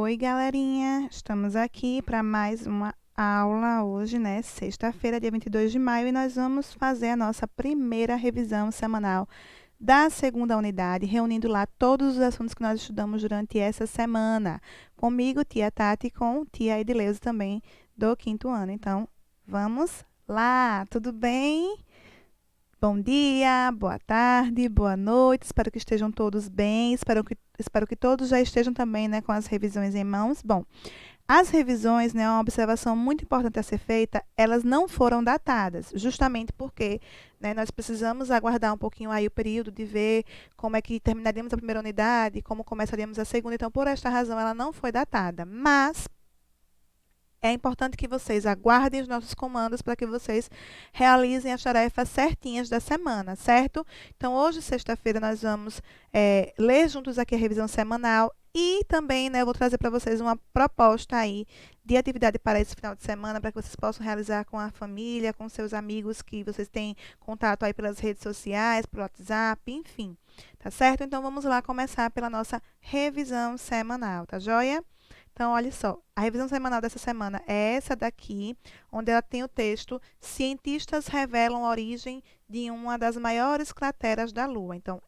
Oi, galerinha! Estamos aqui para mais uma aula hoje, né? Sexta-feira, dia 22 de maio, e nós vamos fazer a nossa primeira revisão semanal da segunda unidade, reunindo lá todos os assuntos que nós estudamos durante essa semana. Comigo, tia Tati, e com tia Edileuza também, do quinto ano. Então, vamos lá! Tudo bem? Bom dia, boa tarde, boa noite. Espero que estejam todos bem. Espero que todos já estejam também, né, com as revisões em mãos. Bom, as revisões, né, uma observação muito importante a ser feita, elas não foram datadas, justamente porque, né, nós precisamos aguardar um pouquinho aí o período de ver como é que terminaríamos a primeira unidade, como começaríamos a segunda. Então, por esta razão, ela não foi datada. Mas é importante que vocês aguardem os nossos comandos para que vocês realizem as tarefas certinhas da semana, certo? Então, hoje, sexta-feira, nós vamos ler juntos aqui a revisão semanal e também, né, eu vou trazer para vocês uma proposta aí de atividade para esse final de semana, para que vocês possam realizar com a família, com seus amigos que vocês têm contato aí pelas redes sociais, pelo WhatsApp, enfim, tá certo? Então, vamos lá começar pela nossa revisão semanal, tá joia? Então, olha só, a revisão semanal dessa semana é essa daqui, onde ela tem o texto Cientistas revelam a origem de uma das maiores crateras da Lua. Então,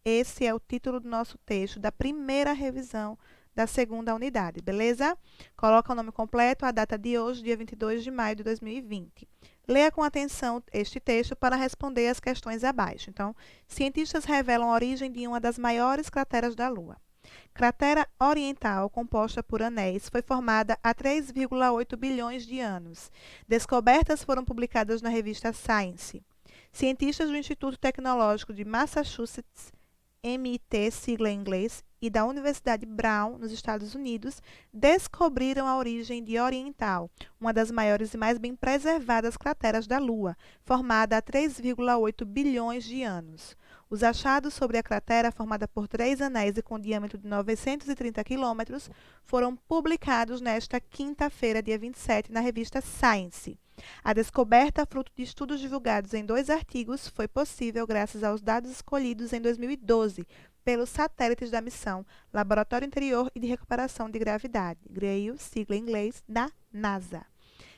esse é o título do nosso texto da primeira revisão da segunda unidade, beleza? Coloca o nome completo, a data de hoje, dia 22 de maio de 2020. Leia com atenção este texto para responder as questões abaixo. Então, cientistas revelam a origem de uma das maiores crateras da Lua. Cratera oriental, composta por anéis, foi formada há 3,8 bilhões de anos. Descobertas foram publicadas na revista Science. Cientistas do Instituto Tecnológico de Massachusetts, MIT, sigla em inglês, e da Universidade Brown, nos Estados Unidos, descobriram a origem de Oriental, uma das maiores e mais bem preservadas crateras da Lua, formada há 3,8 bilhões de anos. Os achados sobre a cratera, formada por 3 anéis e com diâmetro de 930 quilômetros, foram publicados nesta quinta-feira, dia 27, na revista Science. A descoberta, fruto de estudos divulgados em 2 artigos, foi possível graças aos dados escolhidos em 2012 pelos satélites da missão Laboratório Interior e de Recuperação de Gravidade, GRAIL, sigla em inglês, da NASA.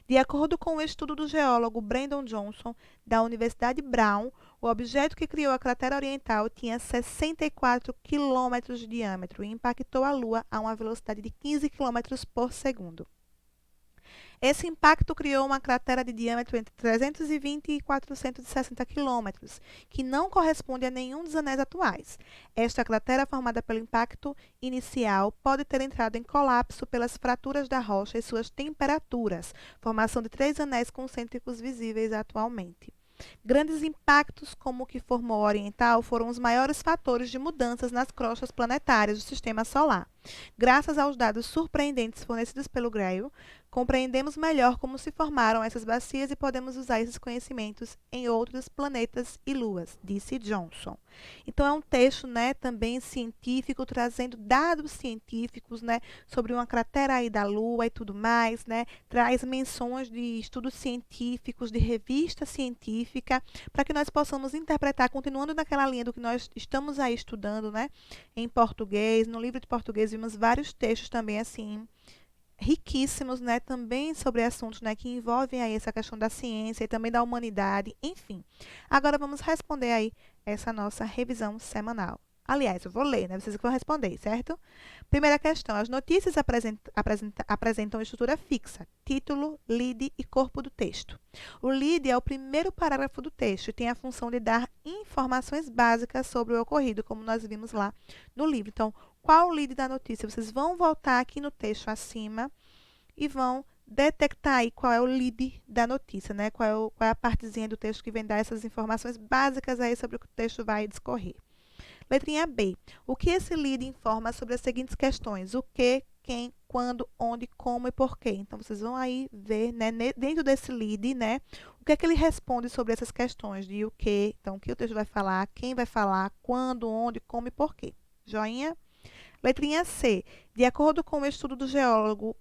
De acordo com o estudo do geólogo Brandon Johnson, da Universidade Brown, o objeto que criou a cratera oriental tinha 64 quilômetros de diâmetro e impactou a Lua a uma velocidade de 15 quilômetros por segundo. Esse impacto criou uma cratera de diâmetro entre 320 e 460 quilômetros, que não corresponde a nenhum dos anéis atuais. Esta cratera, formada pelo impacto inicial, pode ter entrado em colapso pelas fraturas da rocha e suas temperaturas, formação de 3 anéis concêntricos visíveis atualmente. Grandes impactos como o que formou o Oriental foram os maiores fatores de mudanças nas crostas planetárias do Sistema Solar. Graças aos dados surpreendentes fornecidos pelo GRAIL, compreendemos melhor como se formaram essas bacias e podemos usar esses conhecimentos em outros planetas e luas, disse Johnson. Então, é um texto, né, também científico, trazendo dados científicos, né, sobre uma cratera aí da Lua e tudo mais, né, traz menções de estudos científicos, de revista científica, para que nós possamos interpretar, continuando naquela linha do que nós estamos aí estudando, né, em português. No livro de português vimos vários textos também assim riquíssimos, né, também sobre assuntos, né, que envolvem aí essa questão da ciência e também da humanidade, enfim. Agora vamos responder aí essa nossa revisão semanal. Aliás, eu vou ler, né, vocês que vão responder, certo? Primeira questão, as notícias apresentam estrutura fixa, título, lead e corpo do texto. O lead é o primeiro parágrafo do texto e tem a função de dar informações básicas sobre o ocorrido, como nós vimos lá no livro. Então, qual o lead da notícia? Vocês vão voltar aqui no texto acima e vão detectar aí qual é o lead da notícia, né? Qual é a partezinha do texto que vem dar essas informações básicas aí sobre o que o texto vai discorrer. Letrinha B. O que esse lead informa sobre as seguintes questões? O que, quem, quando, onde, como e porquê. Então, vocês vão aí ver, né, dentro desse lead, né, o que é que ele responde sobre essas questões de o que, então, o que o texto vai falar, quem vai falar, quando, onde, como e porquê. Joinha? Letrinha C. De acordo com o estudo do geólogo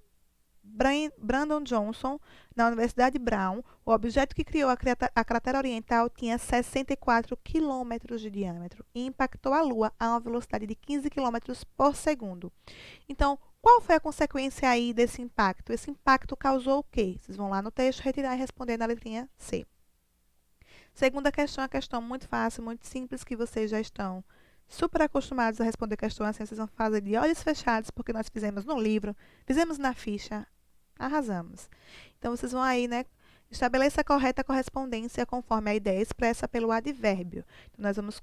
Brandon Johnson, na Universidade Brown, o objeto que criou a cratera oriental tinha 64 quilômetros de diâmetro e impactou a Lua a uma velocidade de 15 quilômetros por segundo. Então, Qual foi a consequência aí desse impacto? Esse impacto causou o quê? Vocês vão lá no texto, retirar e responder na letrinha C. Segunda questão, a questão muito fácil, muito simples, que vocês já estão super acostumados a responder questão assim, vocês vão fazer de olhos fechados, porque nós fizemos no livro, fizemos na ficha, arrasamos. Então, vocês vão aí, né, estabeleça a correta correspondência conforme a ideia expressa pelo advérbio. Então, nós vamos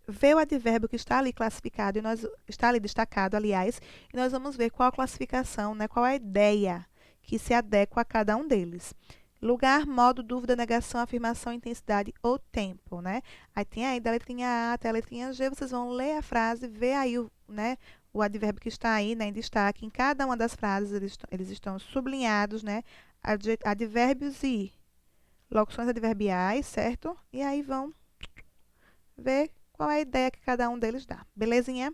ver o advérbio que está ali classificado, está ali destacado, aliás, e nós vamos ver qual a classificação, né, qual a ideia que se adequa a cada um deles. Lugar, modo, dúvida, negação, afirmação, intensidade ou tempo, né? Aí tem aí da letrinha A até a letrinha G, vocês vão ler a frase, ver aí o advérbio que está aí, né, em destaque. Em cada uma das frases, eles estão sublinhados, né? Advérbios e locuções adverbiais, certo? E aí vão ver qual é a ideia que cada um deles dá. Belezinha?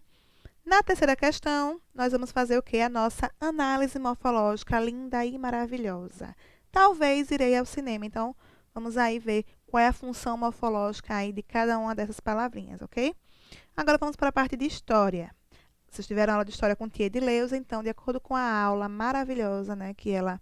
Na terceira questão, nós vamos fazer o quê? A nossa análise morfológica linda e maravilhosa. Talvez irei ao cinema, então vamos aí ver qual é a função morfológica aí de cada uma dessas palavrinhas, ok? Agora vamos para a parte de história. Vocês tiveram aula de história com tia Edileuza, então, de acordo com a aula maravilhosa, né, que ela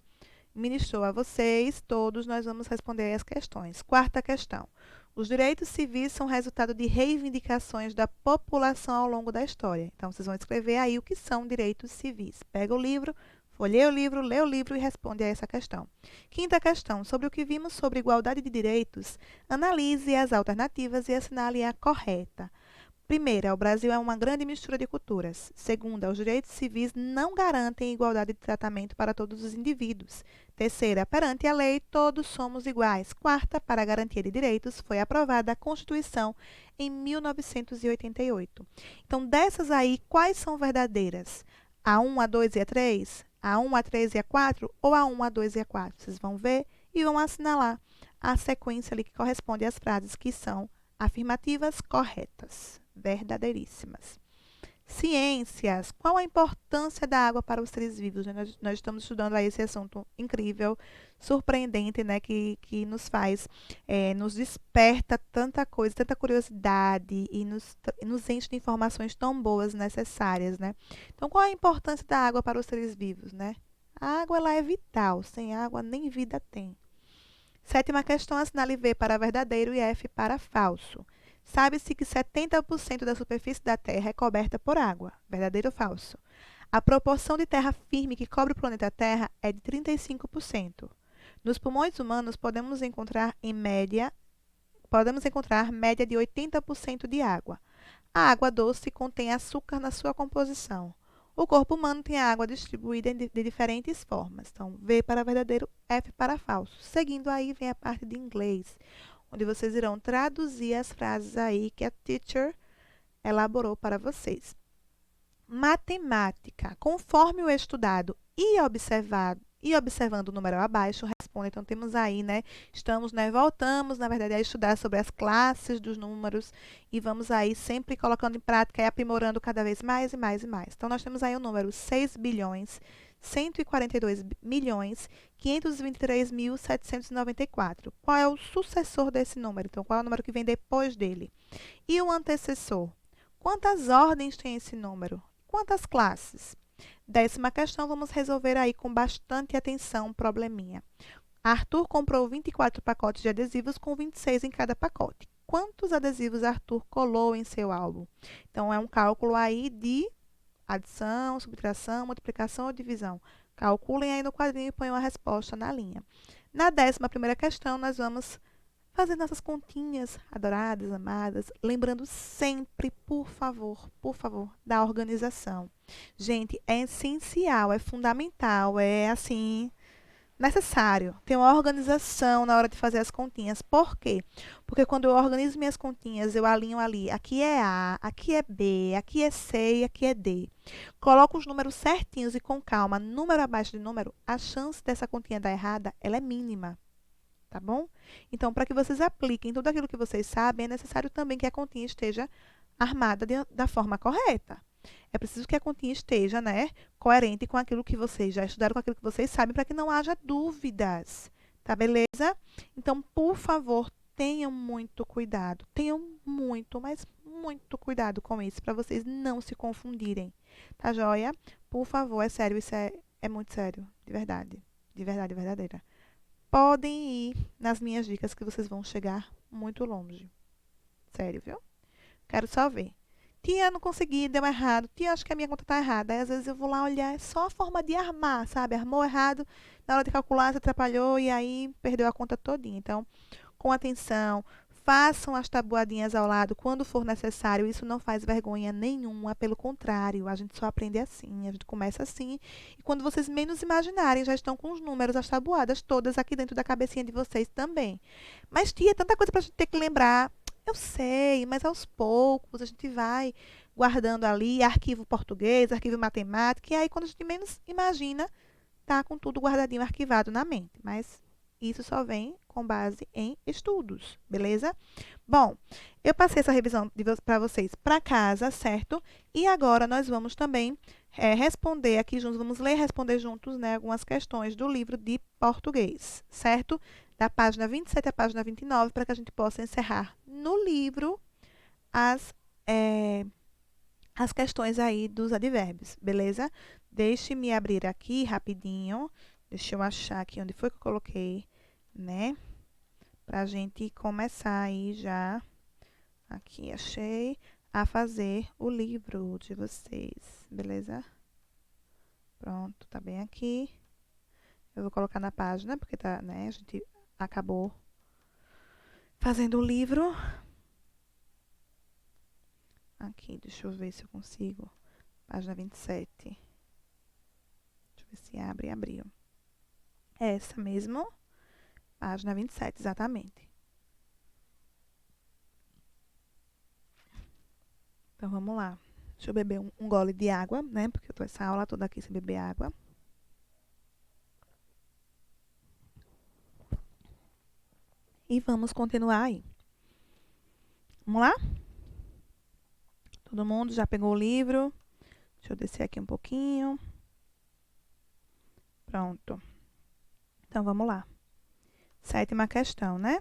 ministrou a vocês, todos nós vamos responder as questões. Quarta questão. Os direitos civis são resultado de reivindicações da população ao longo da história. Então, vocês vão escrever aí o que são direitos civis. Pega o livro, folheia o livro, lê o livro e responde a essa questão. Quinta questão. Sobre o que vimos sobre igualdade de direitos, analise as alternativas e assinale a correta. Primeira, o Brasil é uma grande mistura de culturas. Segunda, os direitos civis não garantem igualdade de tratamento para todos os indivíduos. Terceira, perante a lei, todos somos iguais. Quarta, para a garantia de direitos, foi aprovada a Constituição em 1988. Então, dessas aí, quais são verdadeiras? A 1, a 2 e a 3? A 1, a 3 e a 4? Ou a 1, a 2 e a 4? Vocês vão ver e vão assinalar a sequência ali que corresponde às frases que são afirmativas corretas, verdadeiríssimas. Ciências. Qual a importância da água para os seres vivos? Nós estamos estudando aí esse assunto incrível, surpreendente, né? Que nos faz, nos desperta tanta coisa, tanta curiosidade e nos enche de informações tão boas, necessárias, né? Então, qual a importância da água para os seres vivos, né? A água, ela é vital. Sem água, nem vida tem. Sétima questão, assinale V para verdadeiro e F para falso. Sabe-se que 70% da superfície da Terra é coberta por água. Verdadeiro ou falso? A proporção de terra firme que cobre o planeta Terra é de 35%. Nos pulmões humanos podemos encontrar média de 80% de água. A água doce contém açúcar na sua composição. O corpo humano tem a água distribuída de diferentes formas. Então, V para verdadeiro, F para falso. Seguindo aí, vem a parte de inglês, onde vocês irão traduzir as frases aí que a teacher elaborou para vocês. Matemática. Conforme o estudado e observando o número abaixo, responde. Então, temos aí, né? Voltamos, na verdade, a estudar sobre as classes dos números e vamos aí sempre colocando em prática e aprimorando cada vez mais e mais e mais. Então, nós temos aí o número 6 bilhões, 142 milhões, 523.794. Qual é o sucessor desse número? Então, qual é o número que vem depois dele? E o antecessor? Quantas ordens tem esse número? Quantas classes? 10ª questão, vamos resolver aí com bastante atenção um probleminha. Arthur comprou 24 pacotes de adesivos com 26 em cada pacote. Quantos adesivos Arthur colou em seu álbum? Então, é um cálculo aí de adição, subtração, multiplicação ou divisão. Calculem aí no quadrinho e ponham a resposta na linha. Na 11ª questão, nós vamos fazer nossas continhas adoradas, amadas, lembrando sempre, por favor, da organização. Gente, é essencial, é fundamental, é assim, necessário ter uma organização na hora de fazer as continhas. Por quê? Porque quando eu organizo minhas continhas, eu alinho ali, aqui é A, aqui é B, aqui é C e aqui é D. Coloco os números certinhos e com calma, número abaixo de número, a chance dessa continha dar errada, ela é mínima. Tá bom? Então, para que vocês apliquem tudo aquilo que vocês sabem, é necessário também que a continha esteja armada da forma correta. É preciso que a continha esteja, né, coerente com aquilo que vocês já estudaram, com aquilo que vocês sabem, para que não haja dúvidas. Tá beleza? Então, por favor, tenham muito cuidado. Tenham muito, mas muito cuidado com isso, para vocês não se confundirem. Tá joia? por favor, é sério, isso é muito sério, de verdade, verdadeira. Podem ir nas minhas dicas que vocês vão chegar muito longe. Sério, viu? Quero só ver. Tia, não consegui, deu errado. Tia, acho que a minha conta tá errada. Aí, às vezes, eu vou lá olhar, é só a forma de armar, sabe? Armou errado, na hora de calcular, se atrapalhou e aí perdeu a conta todinha. Então, com atenção, façam as tabuadinhas ao lado quando for necessário. Isso não faz vergonha nenhuma, pelo contrário, a gente só aprende assim, a gente começa assim. E quando vocês menos imaginarem, já estão com os números, as tabuadas todas aqui dentro da cabecinha de vocês também. Mas, tia, tanta coisa pra gente ter que lembrar. Eu sei, mas aos poucos a gente vai guardando ali arquivo português, arquivo matemática, e aí quando a gente menos imagina, tá com tudo guardadinho, arquivado na mente. Mas isso só vem com base em estudos, beleza? Bom, eu passei essa revisão para vocês para casa, certo? E agora nós vamos também responder aqui juntos, vamos ler e responder juntos, né, algumas questões do livro de português, certo? Da página 27 à página 29, para que a gente possa encerrar no livro as questões aí dos advérbios, beleza? Deixe-me abrir aqui rapidinho. Deixa eu achar aqui onde foi que eu coloquei, né? Pra gente começar aí já. Aqui, achei. A fazer o livro de vocês, beleza? Pronto, tá bem aqui. Eu vou colocar na página, porque tá, né? A gente acabou fazendo o livro. Aqui, deixa eu ver se eu consigo. Página 27. Deixa eu ver se abre. Abriu. Essa mesmo. Página 27, exatamente. Então, vamos lá. Deixa eu beber um gole de água, né? Porque eu tô essa aula toda aqui sem beber água. E vamos continuar aí. Vamos lá? Todo mundo já pegou o livro? Deixa eu descer aqui um pouquinho. Pronto. Então, vamos lá. 7ª questão, né?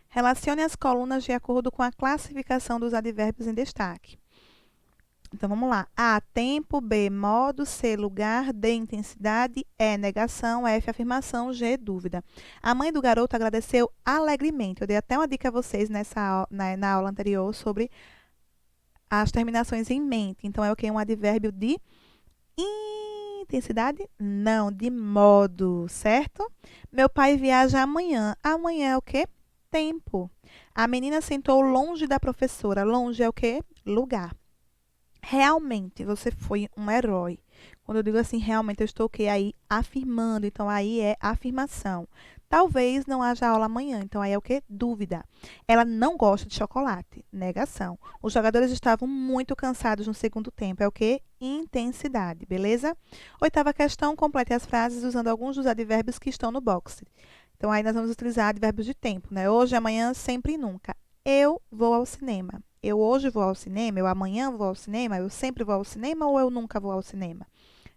Relacione as colunas de acordo com a classificação dos advérbios em destaque. Então, vamos lá. A, tempo. B, modo. C, lugar. D, intensidade. E, negação. F, afirmação. G, dúvida. A mãe do garoto agradeceu alegremente. Eu dei até uma dica a vocês na aula anterior sobre as terminações em mente. Então, é o que? Um advérbio de intensidade? Não, de modo, certo? Meu pai viaja amanhã. Amanhã é o quê? Tempo. A menina sentou longe da professora. Longe é o quê? Lugar. Realmente, você foi um herói. Quando eu digo assim, realmente, eu estou o quê? Aí afirmando. Então, aí é afirmação. Talvez não haja aula amanhã. Então, aí é o quê? Dúvida. Ela não gosta de chocolate. Negação. Os jogadores estavam muito cansados no segundo tempo. É o quê? Intensidade. Beleza? 8ª questão. Complete as frases usando alguns dos advérbios que estão no box. Então, aí nós vamos utilizar advérbios de tempo, né? Hoje, amanhã, sempre e nunca. Eu vou ao cinema. Eu hoje vou ao cinema, eu amanhã vou ao cinema, eu sempre vou ao cinema ou eu nunca vou ao cinema?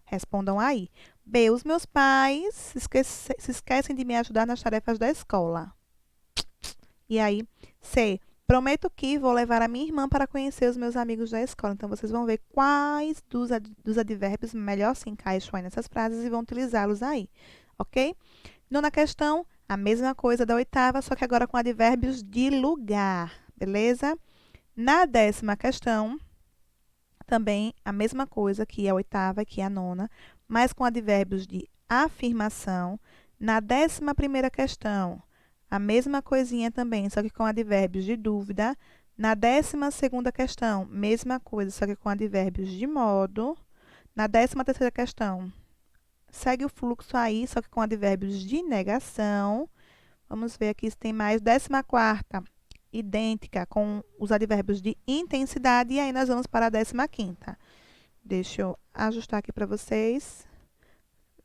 Respondam aí. B, os meus pais se esquecem de me ajudar nas tarefas da escola. E aí, C, prometo que vou levar a minha irmã para conhecer os meus amigos da escola. Então, vocês vão ver quais dos advérbios melhor se encaixam aí nessas frases e vão utilizá-los aí, ok? 9ª questão, a mesma coisa da 8ª, só que agora com advérbios de lugar, beleza? Na 10ª questão, também a mesma coisa que a 8ª, que a 9ª, mas com advérbios de afirmação. Na 11ª questão, a mesma coisinha também, só que com advérbios de dúvida. Na 12ª questão, mesma coisa, só que com advérbios de modo. Na 13ª questão, segue o fluxo aí, só que com advérbios de negação. Vamos ver aqui se tem mais. 14ª, idêntica com os advérbios de intensidade. E aí, nós vamos para a 15ª. Deixa eu ajustar aqui para vocês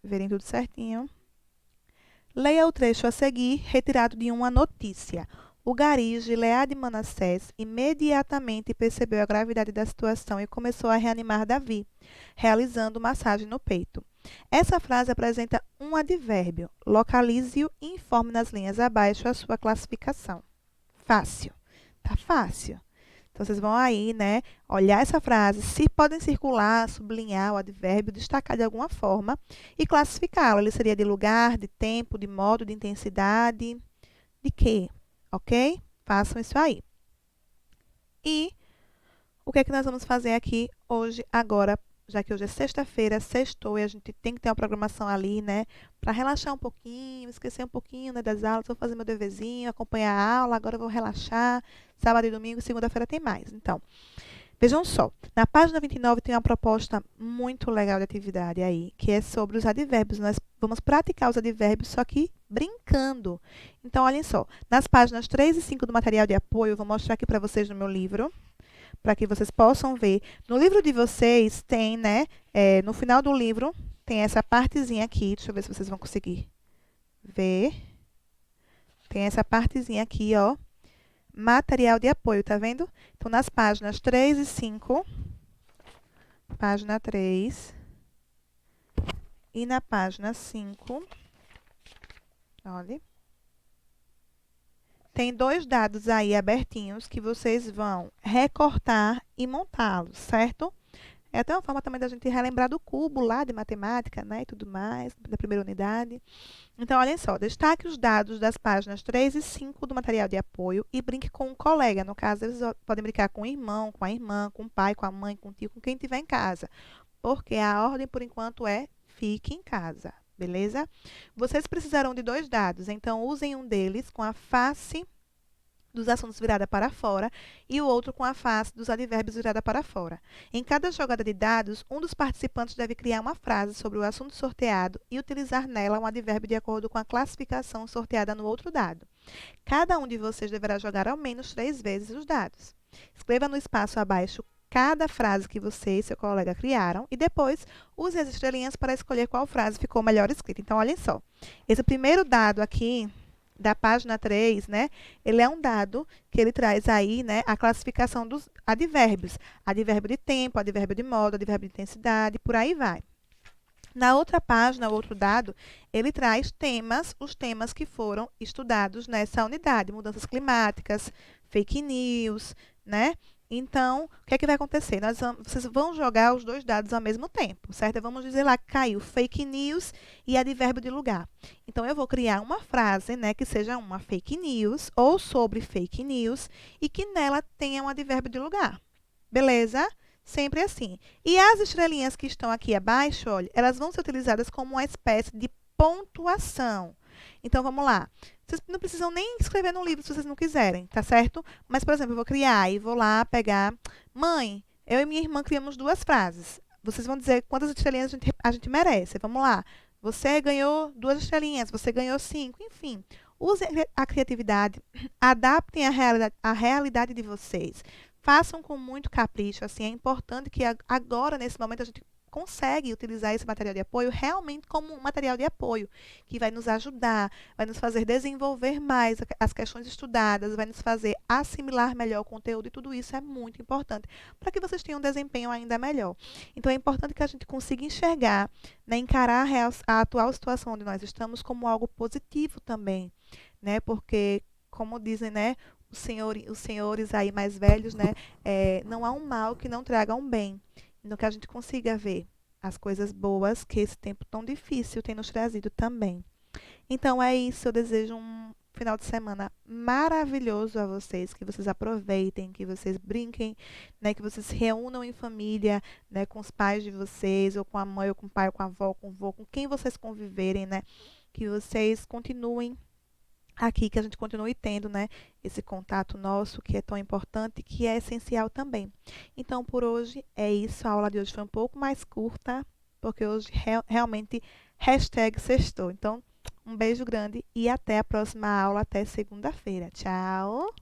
verem tudo certinho. Leia o trecho a seguir, retirado de uma notícia. O gari Gilead Manassés imediatamente percebeu a gravidade da situação e começou a reanimar Davi, realizando massagem no peito. Essa frase apresenta um advérbio. Localize-o e informe nas linhas abaixo a sua classificação. Fácil. Tá fácil. Então, Vocês vão aí, né, olhar essa frase, se podem circular, sublinhar o advérbio, destacar de alguma forma e classificá-lo. Ele seria de lugar, de tempo, de modo, de intensidade, de quê? Ok? Façam isso aí. E o que é que nós vamos fazer aqui hoje, agora, já que hoje é sexta-feira, sextou, e a gente tem que ter uma programação ali, né? Para relaxar um pouquinho, esquecer um pouquinho, né, das aulas, vou fazer meu deverzinho, acompanhar a aula, agora eu vou relaxar. Sábado e domingo, segunda-feira tem mais. Então, vejam só, na página 29 tem uma proposta muito legal de atividade aí, que é sobre os advérbios. Nós vamos praticar os advérbios, só que brincando. Então, olhem só, nas páginas 3 e 5 do material de apoio, eu vou mostrar aqui para vocês no meu livro, para que vocês possam ver. No livro de vocês tem, né, no final do livro, tem essa partezinha aqui, deixa eu ver se vocês vão conseguir ver. Tem essa partezinha aqui, ó, material de apoio, tá vendo? Então, nas páginas 3 e 5, página 3 e na página 5, olha, tem 2 dados aí abertinhos que vocês vão recortar e montá-los, certo? É até uma forma também da gente relembrar do cubo lá de matemática, né, e tudo mais, da primeira unidade. Então, olhem só, destaque os dados das páginas 3 e 5 do material de apoio e brinque com um colega. No caso, eles podem brincar com o irmão, com a irmã, com o pai, com a mãe, com o tio, com quem estiver em casa. Porque a ordem, por enquanto, é fique em casa, beleza? Vocês precisarão de 2 dados, então usem um deles com a face dos assuntos virada para fora e o outro com a face dos advérbios virada para fora. Em cada jogada de dados, um dos participantes deve criar uma frase sobre o assunto sorteado e utilizar nela um advérbio de acordo com a classificação sorteada no outro dado. Cada um de vocês deverá jogar ao menos 3 vezes os dados. Escreva no espaço abaixo cada frase que você e seu colega criaram e depois use as estrelinhas para escolher qual frase ficou melhor escrita. Então, olhem só. Esse primeiro dado aqui da página 3, né, ele é um dado que ele traz aí, né, a classificação dos advérbios. Advérbio de tempo, advérbio de modo, advérbio de intensidade, por aí vai. Na outra página, o outro dado, ele traz temas, os temas que foram estudados nessa unidade. Mudanças climáticas, fake news, né? Então, o que é que vai acontecer? Vocês vão jogar os 2 dados ao mesmo tempo, certo? Vamos dizer lá que caiu fake news e advérbio de lugar. Então, eu vou criar uma frase, né, que seja uma fake news ou sobre fake news e que nela tenha um advérbio de lugar. Beleza? Sempre assim. E as estrelinhas que estão aqui abaixo, olha, elas vão ser utilizadas como uma espécie de pontuação. Então, vamos lá. Vocês não precisam nem escrever no livro se vocês não quiserem, tá certo? Mas, por exemplo, eu vou criar e vou lá pegar... Mãe, eu e minha irmã criamos 2 frases. Vocês vão dizer quantas estrelinhas a gente merece. Vamos lá. Você ganhou 2 estrelinhas, você ganhou 5, enfim. Usem a criatividade, adaptem a realidade de vocês. Façam com muito capricho, assim, é importante que agora, nesse momento, a gente consegue utilizar esse material de apoio realmente como um material de apoio, que vai nos ajudar, vai nos fazer desenvolver mais as questões estudadas, vai nos fazer assimilar melhor o conteúdo, e tudo isso é muito importante para que vocês tenham um desempenho ainda melhor. Então, é importante que a gente consiga enxergar, né, encarar a atual situação onde nós estamos como algo positivo também, né, porque, como dizem, né, os senhores aí mais velhos, né, não há um mal que não traga um bem. Então, que a gente consiga ver as coisas boas que esse tempo tão difícil tem nos trazido também. Então, é isso. Eu desejo um final de semana maravilhoso a vocês, que vocês aproveitem, que vocês brinquem, né, que vocês se reúnam em família, né, com os pais de vocês, ou com a mãe, ou com o pai, ou com a avó, com o vô, com quem vocês conviverem, né, que vocês continuem aqui, que a gente continue tendo, né, esse contato nosso que é tão importante, que é essencial também. Então, por hoje é isso. A aula de hoje foi um pouco mais curta, porque hoje realmente #sextou. Então, um beijo grande e até a próxima aula, até segunda-feira. Tchau!